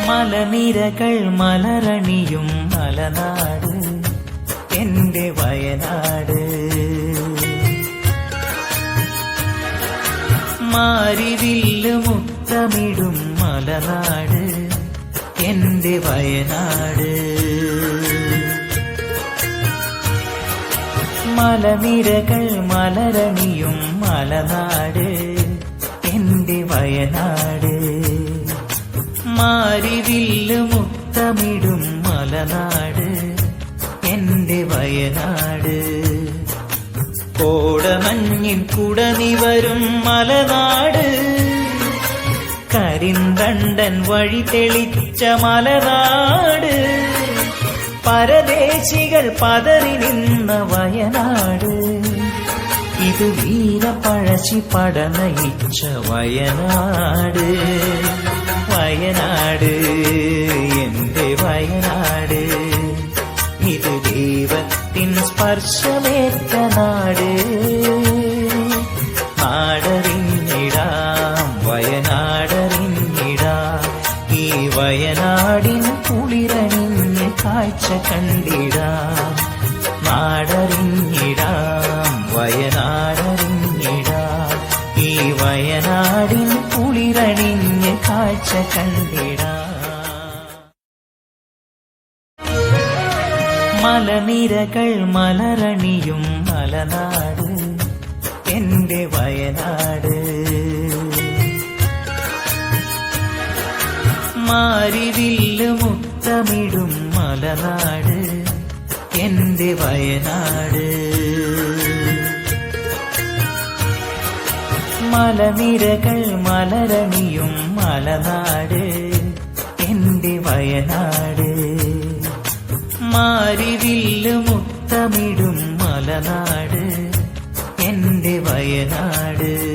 മലനിരകൾ മലരണിയും മലനാട് എന്റെ വയനാട്. മാരിവില്ല് മുത്തമിടും മലനാട് എന്റെ വയനാട്. മലനിരകൾ മലരണിയും മലനാട് എന്റെ വയനാട്. മാരിവില്ല് മുത്തമിടും മലനാട് എന്റെ വയനാട്. കോടമഞ്ഞിൻ കുടനിവരും മലനാട്, കരിന്തണ്ടൻ വഴി തെളിച്ച മലനാട്, പരദേശികൾ പതറി നിന്ന വയനാട്. ഇത് വീരപഴശ്ശി പടനയിച്ച വയനാട്. വയനാട് എന്റെ വയനാട്. ഇത് ദൈവത്തിൻ സ്പർശമേറ്റ നാട്. നാടറിഞ്ഞിടാം വയനാടറിഞ്ഞിടാം, ഈ വയനാടിൻ കുളിരണിഞ്ഞ് കാഴ്ച കണ്ടിടാം. നാടറിഞ്ഞിടാം വയനാടറിഞ്ഞിടാം, ഈ വയനാടിൻ കുളിരണിഞ്ഞ് കാഴ്ച കണ്ടിടാം. മലനിരകൾ മലരണിയും മലനാട് എന്റെ വയനാട്. മാരിവില്ല് മുത്തമിടും മലനാട് എന്റെ വയനാട്. മലനിരകൾ മലരണിയും മലനാട് എന്റെ വയനാട്. മാരിവില്ല് മുത്തമിടും മലനാട് എന്റെ വയനാട്.